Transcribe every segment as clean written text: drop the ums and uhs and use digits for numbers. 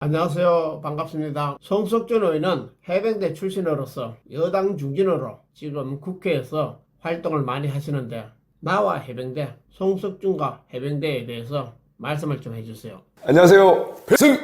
안녕하세요. 반갑습니다. 송석준 의원은 해병대 출신으로서 여당 중진으로 지금 국회에서 활동을 많이 하시는데 나와 해병대, 송석준과 해병대에 대해서 말씀을 좀 해주세요. 안녕하세요. 필승!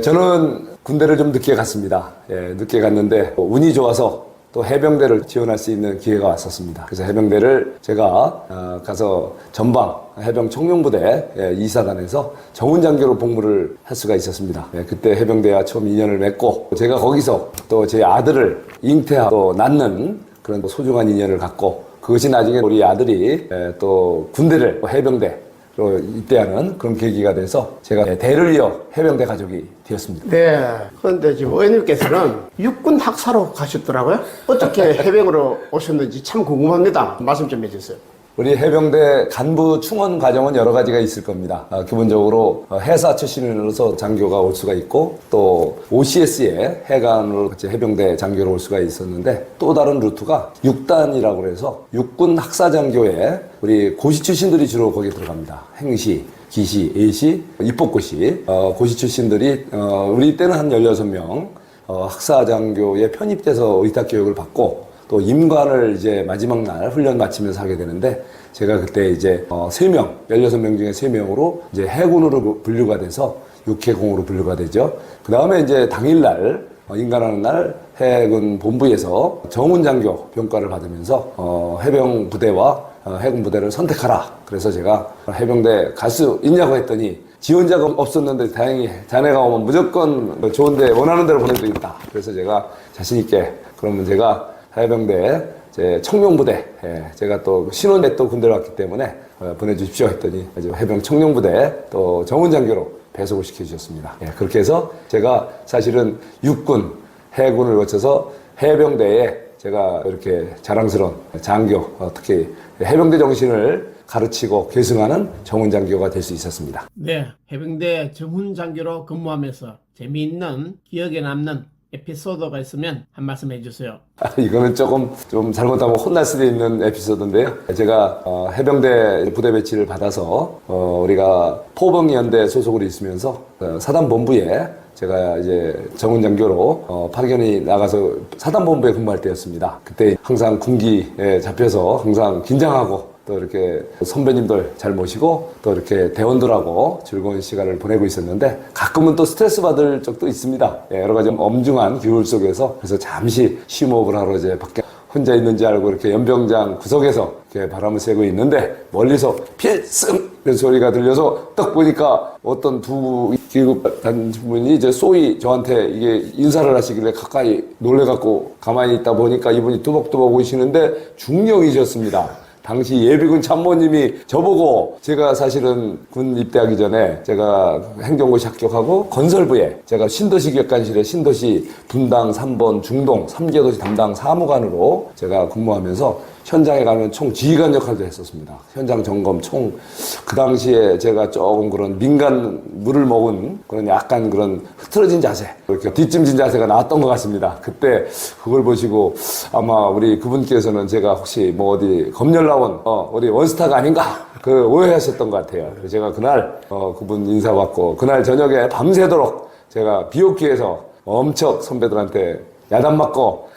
저는 군대를 좀 늦게 갔습니다. 늦게 갔는데 운이 좋아서 또 해병대를 지원할 수 있는 기회가 왔었습니다. 그래서 해병대를 제가 가서 전방 해병 청룡부대 이사단에서 정훈장교로 복무를 할 수가 있었습니다. 그때 해병대와 처음 인연을 맺고 제가 거기서 또 제 아들을 잉태하고 낳는 그런 소중한 인연을 갖고 그것이 나중에 우리 아들이 또 군대를 해병대 입대하는 그런 계기가 돼서 제가 대를 이어 해병대 가족이 되었습니다. 네. 그런데 지금 의원님께서는 육군 학사로 가셨더라고요. 어떻게 해병으로 오셨는지 참 궁금합니다. 말씀 좀 해주세요. 우리 해병대 간부 충원 과정은 여러 가지가 있을 겁니다. 기본적으로 해사 출신으로서 장교가 올 수가 있고 또 OCS에 해관으로 같이 해병대 장교로 올 수가 있었는데 또 다른 루트가 6단이라고 해서 육군 학사장교에 우리 고시 출신들이 주로 거기에 들어갑니다. 행시, 기시, 예시, 입복고시 고시 출신들이 우리 때는 한 16명 학사장교에 편입돼서 의탁교육을 받고 또 임관을 이제 마지막 날 훈련 마치면서 하게 되는데 제가 그때 이제 3명, 16명 중에 3명으로 이제 해군으로 분류가 돼서 육해공으로 분류가 되죠. 그 다음에 이제 당일날, 임관하는 날 해군 본부에서 정훈장교 병과를 받으면서 해병 부대와 해군 부대를 선택하라. 그래서 제가 해병대 갈 수 있냐고 했더니 지원자가 없었는데 다행히 자네가 오면 무조건 좋은데 원하는 대로 보내드리겠다. 그래서 제가 자신있게 그러면 제가 해병대 제 청룡부대 제가 또 신혼에 또 군대를 왔기 때문에 보내주십시오 했더니 해병 청룡부대 또 정훈장교로 배속을 시켜주셨습니다. 그렇게 해서 제가 사실은 육군 해군을 거쳐서 해병대에 제가 이렇게 자랑스러운 장교 특히 해병대 정신을 가르치고 계승하는 정훈장교가 될 수 있었습니다. 네. 해병대 정훈장교로 근무하면서 재미있는 기억에 남는 에피소드가 있으면 한 말씀 해주세요. 이거는 조금 좀 잘못하면 혼날 수도 있는 에피소드인데요. 제가 해병대 부대 배치를 받아서 우리가 포병연대 소속으로 있으면서 사단본부에 제가 이제 정훈장교로 파견이 나가서 사단본부에 근무할 때였습니다. 그때 항상 군기에 잡혀서 항상 긴장하고 또 이렇게 선배님들 잘 모시고 또 이렇게 대원들하고 즐거운 시간을 보내고 있었는데 가끔은 또 스트레스 받을 적도 있습니다. 여러 가지 엄중한 규율 속에서 그래서 잠시 심호흡을 하러 이제 밖에 혼자 있는지 알고 이렇게 연병장 구석에서 이렇게 바람을 쐬고 있는데 멀리서 필승! 이런 소리가 들려서 딱 보니까 어떤 두 기급 단분이 이제 소위 저한테 이게 인사를 하시길래 가까이 놀래갖고 가만히 있다 보니까 이분이 뚜벅뚜벅 오시는데 중령이셨습니다. 당시 예비군 참모님이 저보고 제가 사실은 군 입대하기 전에 제가 행정고시 합격하고 건설부에 제가 신도시 격간실에 신도시 분당 3번 중동 3개도시 담당 사무관으로 제가 근무하면서 현장에 가면 총 지휘관 역할도 했었습니다. 현장 점검 총 그 당시에 제가 조금 그런 민간 물을 먹은 그런 약간 그런 흐트러진 자세 이렇게 뒷짐진 자세가 나왔던 것 같습니다. 그때 그걸 보시고 아마 우리 그분께서는 제가 혹시 뭐 어디 검열 나온 우리 원스타가 아닌가 그 오해하셨던 것 같아요. 그래서 제가 그날 그분 인사받고 그날 저녁에 밤새도록 제가 비옥기에서 엄청 선배들한테 야단 맞고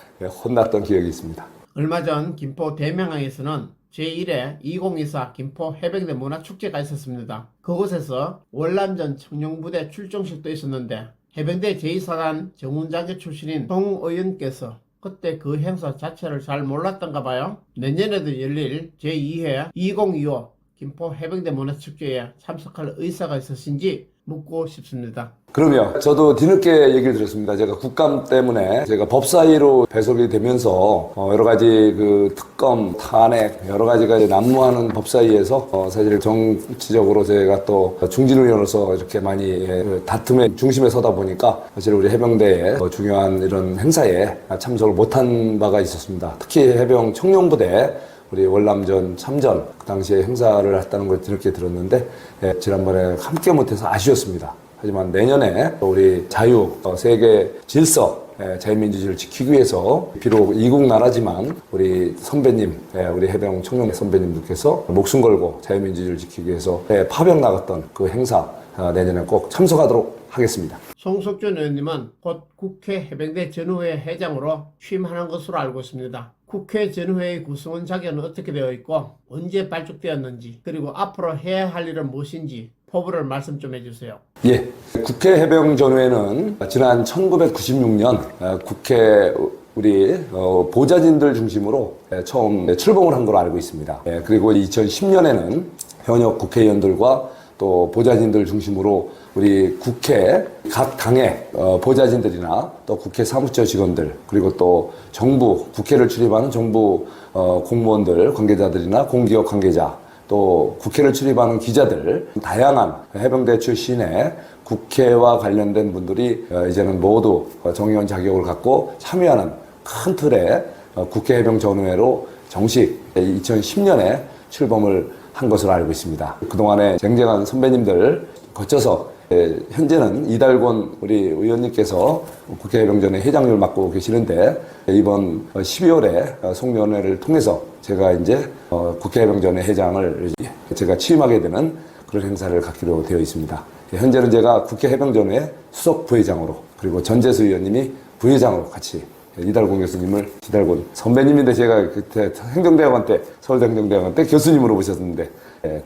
혼났던 기억이 있습니다. 얼마 전 김포 대명항에서는 제1회 2024 김포 해병대 문화축제가 있었습니다. 그곳에서 월남전 청룡부대 출정식도 있었는데 해병대 제2사단 정훈장교 출신인 송 의원께서 그때 그 행사 자체를 잘 몰랐던가 봐요. 내년에도 열릴 제2회 2025 김포 해병대 문화축제에 참석할 의사가 있으신지 묻고 싶습니다. 그러면 저도 뒤늦게 얘기를 들었습니다. 제가 국감 때문에 제가 법사위로 배속이 되면서 여러 가지 그 특검, 탄핵 여러 가지가 난무하는 법사위에서 사실 정치적으로 제가 또 중진 의원으로서 이렇게 많이 다툼의 중심에 서다 보니까 사실 우리 해병대의 중요한 이런 행사에 참석을 못한 바가 있었습니다. 특히 해병 청룡부대 우리 월남전 참전 그 당시에 행사를 했다는 걸 뒤늦게 들었는데 지난번에 함께 못해서 아쉬웠습니다. 하지만 내년에 우리 자유, 세계 질서, 자유민주주의를 지키기 위해서 비록 이국 나라지만 우리 선배님, 우리 해병 청룡 선배님들께서 목숨 걸고 자유민주주의를 지키기 위해서 파병 나갔던 그 행사 내년에 꼭 참석하도록 하겠습니다. 송석준 의원님은 곧 국회 해병대 전후회 회장으로 취임하는 것으로 알고 있습니다. 국회 전후회의 구성원 자격은 어떻게 되어 있고 언제 발족되었는지 그리고 앞으로 해야 할 일은 무엇인지 포부를 말씀 좀 해주세요. 예, 국회 해병전후회는 지난 1996년 국회 우리 보좌진들 중심으로 처음 출범을 한 걸로 알고 있습니다. 그리고 2010년에는 현역 국회의원들과 또 보좌진들 중심으로 우리 국회 각 당의 보좌진들이나 또 국회 사무처 직원들 그리고 또 정부 국회를 출입하는 정부 공무원들 관계자들이나 공기업 관계자 또 국회를 출입하는 기자들 다양한 해병대 출신의 국회와 관련된 분들이 이제는 모두 정의원 자격을 갖고 참여하는 큰 틀의 국회 해병전후회로 정식 2010년에 출범을 한 것으로 알고 있습니다. 그동안에 쟁쟁한 선배님들 거쳐서 현재는 이달곤 우리 의원님께서 국회 해병전의 회장을 맡고 계시는데 이번 12월에 송년회를 통해서 제가 이제 국회 해병전의 회장을 제가 취임하게 되는 그런 행사를 갖기로 되어 있습니다. 현재는 제가 국회 해병전의 수석 부회장으로 그리고 전재수 의원님이 부회장으로 같이 이달곤 교수님을 이달곤 선배님인데 제가 그때 행정대학원 때 서울대 행정대학원 때 교수님으로 모셨는데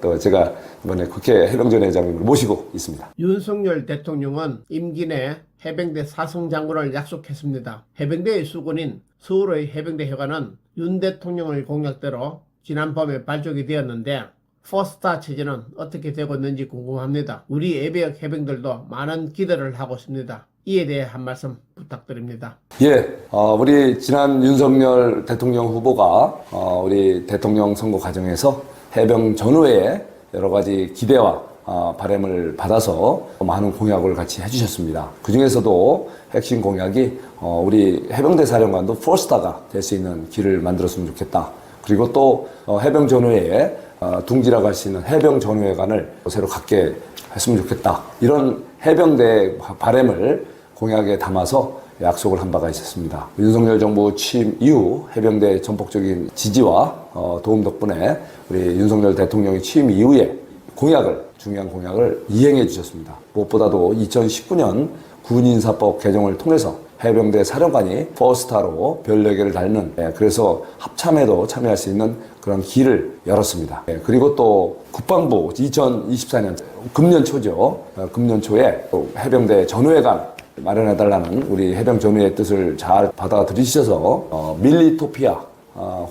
또 제가 이번에 국회 해병전 회장님을 모시고 있습니다. 윤석열 대통령은 임기 내 해병대 사성장군을 약속했습니다. 해병대의 수군인 서울의 해병대 회관은 윤 대통령의 공약대로 지난밤에 발족이 되었는데 포스타 체제는 어떻게 되고 있는지 궁금합니다. 우리 예비역 해병들도 많은 기대를 하고 있습니다. 이에 대해 한 말씀 부탁드립니다. 예, 우리 지난 윤석열 대통령 후보가 우리 대통령 선거 과정에서 해병 전후에 여러 가지 기대와 바람을 받아서 많은 공약을 같이 해주셨습니다. 그 중에서도 핵심 공약이 우리 해병대 사령관도 포스타가 될 수 있는 길을 만들었으면 좋겠다. 그리고 또 해병 전후에 둥지라고 할 수 있는 해병 전후회관을 새로 갖게 했으면 좋겠다. 이런 해병대 바람을 공약에 담아서 약속을 한 바가 있었습니다. 윤석열 정부 취임 이후 해병대 전폭적인 지지와 도움 덕분에 우리 윤석열 대통령이 취임 이후에 중요한 공약을 이행해 주셨습니다. 무엇보다도 2019년 군인사법 개정을 통해서 해병대 사령관이 포스타로 별네개를 달는 그래서 합참에도 참여할 수 있는 그런 길을 열었습니다. 그리고 또 국방부 2024년 금년 초죠. 금년 초에 해병대 전후회관 마련해달라는 우리 해병 전후의 뜻을 잘 받아들이셔서 밀리토피아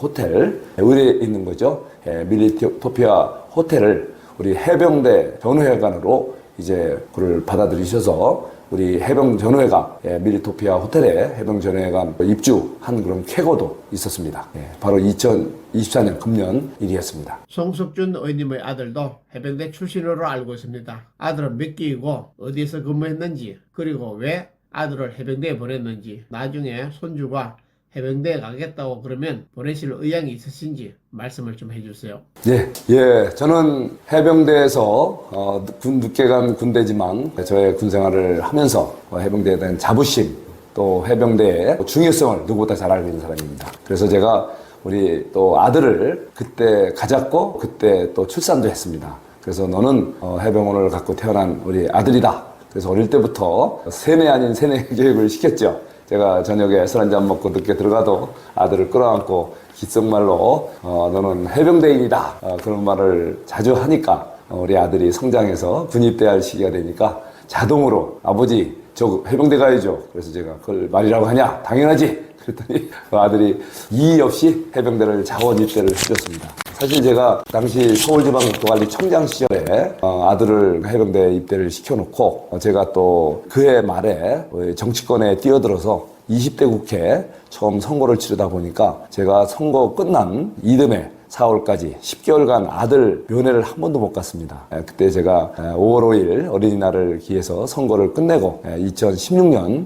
호텔 의뢰에 있는 거죠. 밀리토피아 호텔을 우리 해병대 전후회관으로 이제 그걸 받아들이셔서 우리 해병 전후회가 밀리토피아 호텔에 해병 전후회관 입주한 그런 쾌거도 있었습니다. 바로 2024년 금년 일이었습니다. 송석준 의원님의 아들도 해병대 출신으로 알고 있습니다. 아들은 몇 기이고 어디에서 근무했는지 그리고 왜 아들을 해병대에 보냈는지 나중에 손주가 해병대에 가겠다고 그러면 보내실 의향이 있으신지 말씀을 좀 해주세요. 예, 저는 해병대에서 늦게 간 군대지만 저의 군생활을 하면서 해병대에 대한 자부심 또 해병대의 중요성을 누구보다 잘 알고 있는 사람입니다. 그래서 제가 우리 또 아들을 그때 가졌고 그때 또 출산도 했습니다. 그래서 너는 해병원을 갖고 태어난 우리 아들이다. 그래서 어릴 때부터 세뇌 아닌 세뇌 교육을 시켰죠. 제가 저녁에 술 한잔 먹고 늦게 들어가도 아들을 끌어안고 귓속말로 너는 해병대인이다 그런 말을 자주 하니까 우리 아들이 성장해서 군입대할 시기가 되니까 자동으로 아버지 저 해병대 가야죠. 그래서 제가 그걸 말이라고 하냐 당연하지. 그랬더니 그 아들이 이의 없이 해병대를 자원 입대를 해줬습니다. 사실 제가 당시 서울지방국도관리청장 시절에 아들을 해병대 입대를 시켜놓고 제가 또 그해 말에 정치권에 뛰어들어서 20대 국회 처음 선거를 치르다 보니까 제가 선거 끝난 이듬해 4월까지 10개월간 아들 면회를 한 번도 못 갔습니다. 그때 제가 5월 5일 어린이날을 기해서 선거를 끝내고 2016년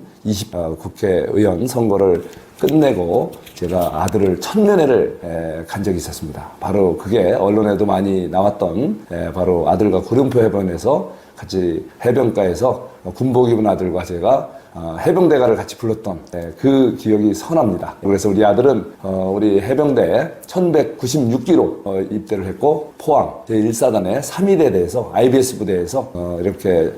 국회의원 선거를 끝내고 제가 아들을 첫 면회를 간 적이 있었습니다. 바로 그게 언론에도 많이 나왔던 바로 아들과 구름표 해변에서 같이 해변가에서 군복 입은 아들과 제가 해병대가를 같이 불렀던 그 기억이 선합니다. 그래서 우리 아들은 우리 해병대 1196기로 입대를 했고 포항 제1사단의 3일에 대해서 IBS 부대에서 이렇게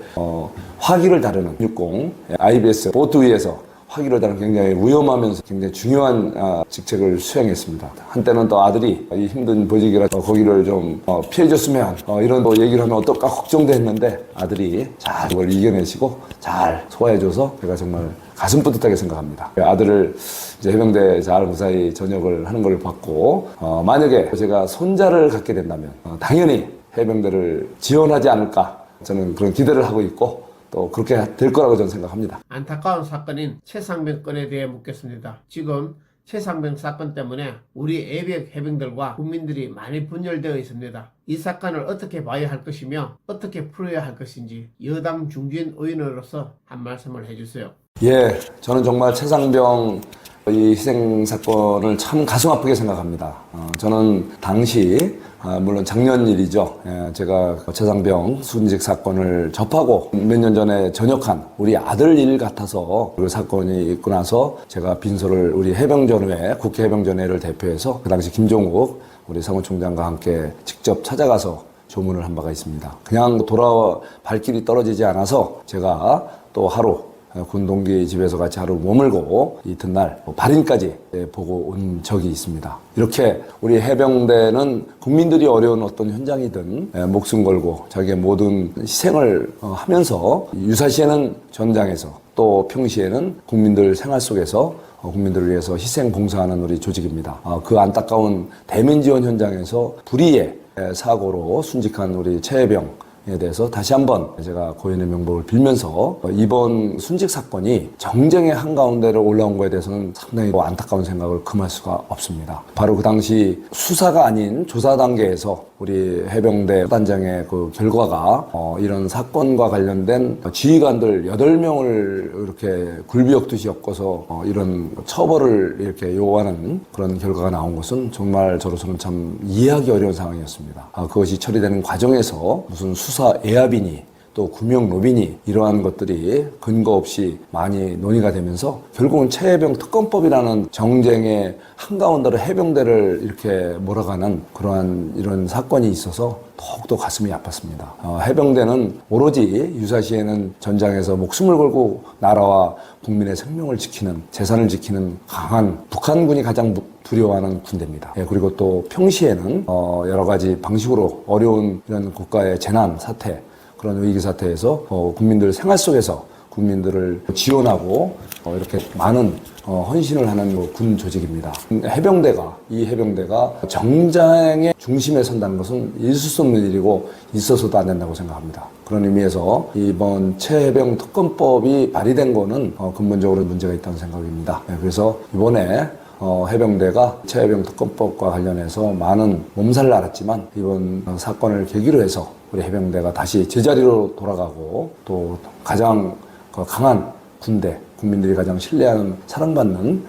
화기를 다루는 60 IBS 보트 위에서 화기를 다루는 굉장히 위험하면서 굉장히 중요한 직책을 수행했습니다. 한때는 또 아들이 이 힘든 보직이라 거기를 좀 피해줬으면 이런 또 얘기를 하면 어떨까 걱정도 했는데 아들이 잘 그걸 이겨내시고 잘 소화해줘서 제가 정말 가슴 뿌듯하게 생각합니다. 아들을 이제 해병대 잘 무사히 전역을 하는 걸 봤고 만약에 제가 손자를 갖게 된다면 당연히 해병대를 지원하지 않을까 저는 그런 기대를 하고 있고 또 그렇게 될 거라고 저는 생각합니다. 안타까운 사건인 최상병 건에 대해 묻겠습니다. 지금 최상병 사건 때문에 우리 예비역 해병들과 국민들이 많이 분열되어 있습니다. 이 사건을 어떻게 봐야 할 것이며 어떻게 풀어야 할 것인지 여당 중진 의원으로서 한 말씀을 해주세요. 예, 저는 정말 최상병 이 희생 사건을 참 가슴 아프게 생각합니다. 저는 당시 물론 작년 일이죠. 제가 최상병 순직 사건을 접하고 몇 년 전에 전역한 우리 아들 일 같아서 그 사건이 있고 나서 제가 빈소를 우리 해병전회 국회 해병전회를 대표해서 그 당시 김종욱 우리 사무총장과 함께 직접 찾아가서 조문을 한 바가 있습니다. 그냥 돌아와 발길이 떨어지지 않아서 제가 또 하루 군 동기 집에서 같이 하루 머물고 이튿날 발인까지 보고 온 적이 있습니다. 이렇게 우리 해병대는 국민들이 어려운 어떤 현장이든 목숨 걸고 자기의 모든 희생을 하면서 유사시에는 전장에서 또 평시에는 국민들 생활 속에서 국민들을 위해서 희생 봉사하는 우리 조직입니다. 그 안타까운 대면 지원 현장에서 불의의 사고로 순직한 우리 최해병 에 대해서 다시 한번 제가 고인의 명복을 빌면서 이번 순직 사건이 정쟁의 한가운데로 올라온 것에 대해서는 상당히 안타까운 생각을 금할 수가 없습니다. 바로 그 당시 수사가 아닌 조사 단계에서 우리 해병대 단장의 그 결과가 이런 사건과 관련된 지휘관들 8명을 이렇게 굴비역듯이 엮어서 이런 처벌을 이렇게 요구하는 그런 결과가 나온 것은 정말 저로서는 참 이해하기 어려운 상황이었습니다. 그것이 처리되는 과정에서 무슨 수사 애압이니 또 구명 로비니 이러한 것들이 근거 없이 많이 논의가 되면서 결국은 최해병 특검법이라는 정쟁의 한가운데로 해병대를 이렇게 몰아가는 그러한 이런 사건이 있어서 더욱더 가슴이 아팠습니다. 해병대는 오로지 유사시에는 전장에서 목숨을 걸고 나라와 국민의 생명을 지키는 재산을 지키는 강한 북한군이 가장 두려워하는 군대입니다. 그리고 또 평시에는 여러 가지 방식으로 어려운 이런 국가의 재난 사태 그런 위기 사태에서 국민들 생활 속에서 국민들을 지원하고 이렇게 많은 헌신을 하는 군 조직입니다. 이 해병대가 정장의 중심에 선다는 것은 있을 수 없는 일이고 있어서도 안 된다고 생각합니다. 그런 의미에서 이번 최해병 특검법이 발의된 거는 근본적으로 문제가 있다는 생각입니다. 그래서 이번에 해병대가 최해병 특검법과 관련해서 많은 몸살을 앓았지만 이번 사건을 계기로 해서 우리 해병대가 다시 제자리로 돌아가고 또 가장 강한 군대, 국민들이 가장 신뢰하는 사랑받는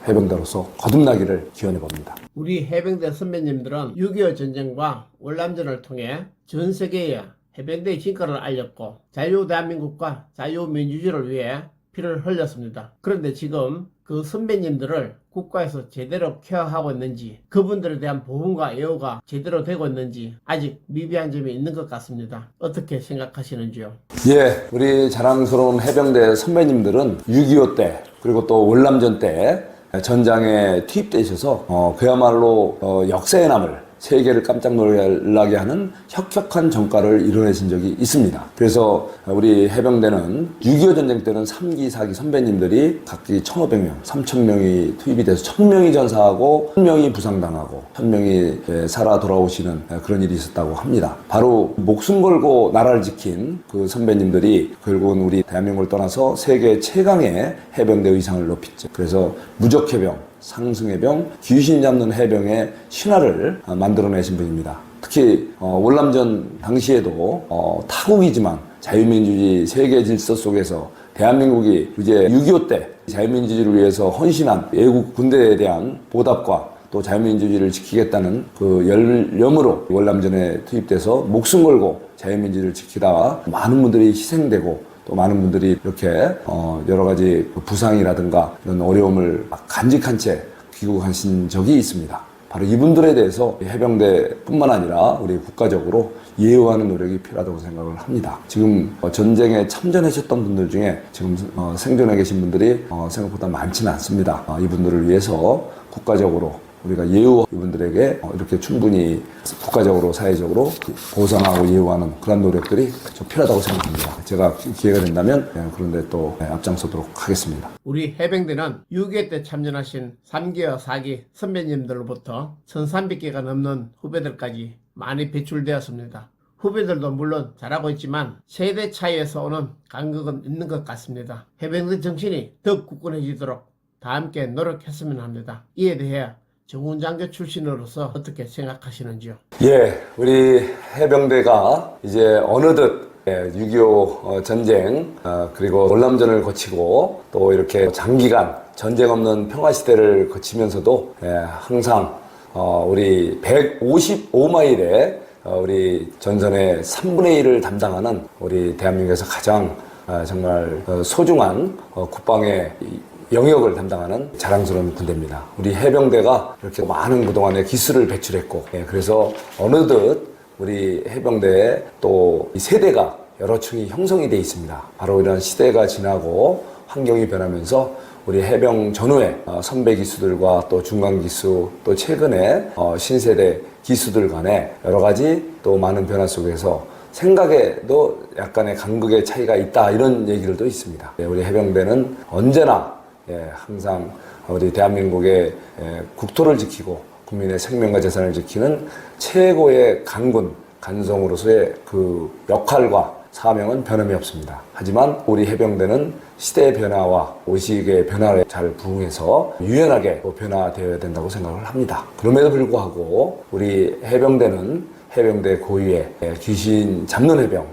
해병대로서 거듭나기를 기원해 봅니다. 우리 해병대 선배님들은 6.25 전쟁과 월남전을 통해 전 세계에 해병대의 진가를 알렸고 자유대한민국과 자유민주주의를 위해 피를 흘렸습니다. 그런데 지금 그 선배님들을 국가에서 제대로 케어하고 있는지 그분들에 대한 보훈과 예우가 제대로 되고 있는지 아직 미비한 점이 있는 것 같습니다. 어떻게 생각하시는지요? 예, 우리 자랑스러운 해병대 선배님들은 6.25 때 그리고 또 월남전 때 전장에 투입되셔서 그야말로 역사에 남을 세계를 깜짝 놀라게 하는 혁혁한 전과를 이뤄내신 적이 있습니다. 그래서 우리 해병대는 6.25 전쟁 때는 3기, 4기 선배님들이 각기 1,500명, 3,000명이 투입이 돼서 1,000명이 전사하고 1,000명이 부상당하고 1,000명이 살아 돌아오시는 그런 일이 있었다고 합니다. 바로 목숨 걸고 나라를 지킨 그 선배님들이 결국은 우리 대한민국을 떠나서 세계 최강의 해병대 의상을 높였죠. 그래서 무적해병, 상승해병, 귀신 잡는 해병의 신화를 만들어내신 분입니다. 특히 월남전 당시에도 타국이지만 자유민주주의 세계 질서 속에서 대한민국이 이제 6.25 때 자유민주주의를 위해서 헌신한 외국 군대에 대한 보답과 또 자유민주주의를 지키겠다는 그 열념으로 월남전에 투입돼서 목숨 걸고 자유민주를 지키다 많은 분들이 희생되고 또 많은 분들이 이렇게 여러 가지 부상이라든가 이런 어려움을 간직한 채 귀국하신 적이 있습니다. 바로 이분들에 대해서 해병대뿐만 아니라 우리 국가적으로 예우하는 노력이 필요하다고 생각을 합니다. 지금 전쟁에 참전하셨던 분들 중에 지금 생존해 계신 분들이 생각보다 많지는 않습니다. 이분들을 위해서 국가적으로 우리가 이분들에게 이렇게 충분히 국가적으로 사회적으로 보상하고 예우하는 그런 노력들이 좀 필요하다고 생각합니다. 제가 기회가 된다면 그런데 또 앞장서도록 하겠습니다. 우리 해병대는 6.25 때 참전하신 3기와 4기 선배님들로부터 1300개가 넘는 후배들까지 많이 배출되었습니다. 후배들도 물론 잘하고 있지만 세대 차이에서 오는 간극은 있는 것 같습니다. 해병대 정신이 더 굳건해지도록 다 함께 노력했으면 합니다. 이에 대해 정훈 장교 출신으로서 어떻게 생각하시는지요? 예, 우리 해병대가 이제 어느덧 6.25 전쟁 그리고 월남전을 거치고 또 이렇게 장기간 전쟁 없는 평화시대를 거치면서도 항상 우리 155마일의 우리 전선의 3분의 1을 담당하는 우리 대한민국에서 가장 정말 소중한 국방의 영역을 담당하는 자랑스러운 군대입니다. 우리 해병대가 이렇게 많은 그동안의 기술을 배출했고 그래서 어느덧 우리 해병대에 또 이 세대가 여러 층이 형성이 돼 있습니다. 바로 이런 시대가 지나고 환경이 변하면서 우리 해병 전후의 선배 기수들과 또 중간 기수 또 최근에 신세대 기수들 간에 여러 가지 또 많은 변화 속에서 생각에도 약간의 간극의 차이가 있다 이런 얘기들도 있습니다. 우리 해병대는 언제나 항상 우리 대한민국의 국토를 지키고 국민의 생명과 재산을 지키는 최고의 강군 간성으로서의 그 역할과 사명은 변함이 없습니다. 하지만 우리 해병대는 시대의 변화와 의식의 변화에 잘 부응해서 유연하게 변화되어야 된다고 생각을 합니다. 그럼에도 불구하고 우리 해병대는 해병대 고유의 귀신 잡는 해병,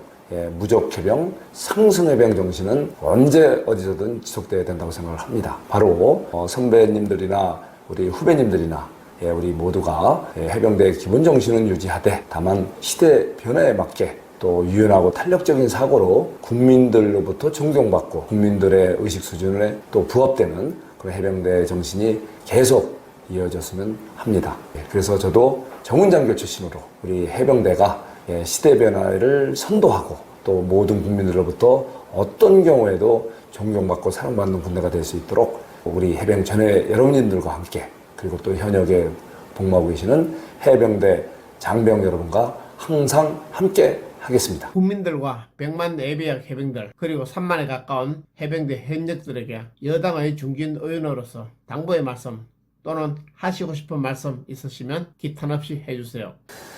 무적 해병, 상승 해병 정신은 언제 어디서든 지속되어야 된다고 생각을 합니다. 바로 선배님들이나 우리 후배님들이나 우리 모두가 해병대의 기본 정신은 유지하되 다만 시대 변화에 맞게 또 유연하고 탄력적인 사고로 국민들로부터 존경받고 국민들의 의식 수준에 또 부합되는 그런 해병대 정신이 계속 이어졌으면 합니다. 그래서 저도 정훈장교 출신으로 우리 해병대가 시대 변화를 선도하고 또 모든 국민들로부터 어떤 경우에도 존경받고 사랑받는 군대가 될 수 있도록 우리 해병 전회 여러분들과 함께 그리고 또 현역에 복무하고 계시는 해병대 장병 여러분과 항상 함께 하겠습니다. 국민들과 100만 예비역 해병들 그리고 3만에 가까운 해병대 현역들에게 여당의 중진 의원으로서 당부의 말씀 또는 하시고 싶은 말씀 있으시면 기탄 없이 해주세요.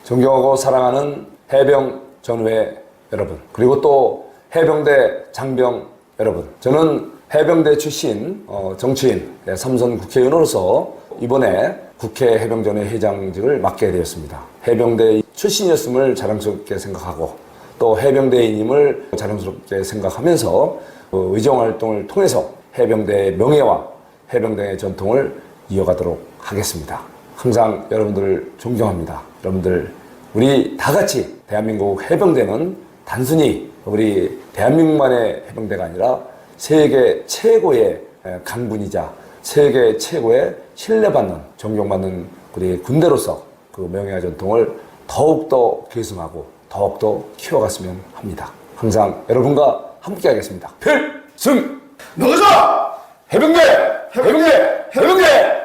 존경하고 사랑하는 해병 전후의 여러분 그리고 또 해병대 장병 여러분 저는 해병대 출신 정치인 삼선 국회의원으로서 이번에 국회 해병전회 회장직을 맡게 되었습니다. 해병대 출신이었음을 자랑스럽게 생각하고 또 해병대인임을 자랑스럽게 생각하면서 의정활동을 통해서 해병대의 명예와 해병대의 전통을 이어가도록 하겠습니다. 항상 여러분들을 존경합니다. 여러분들 우리 다 같이 대한민국 해병대는 단순히 우리 대한민국만의 해병대가 아니라 세계 최고의 강군이자 세계 최고의 신뢰받는 존경받는 우리 군대로서 그 명예와 전통을 더욱더 계승하고 더욱더 키워갔으면 합니다. 항상 여러분과 함께 하겠습니다. 필승! 나가자! 해병대! 해병대! 해병대!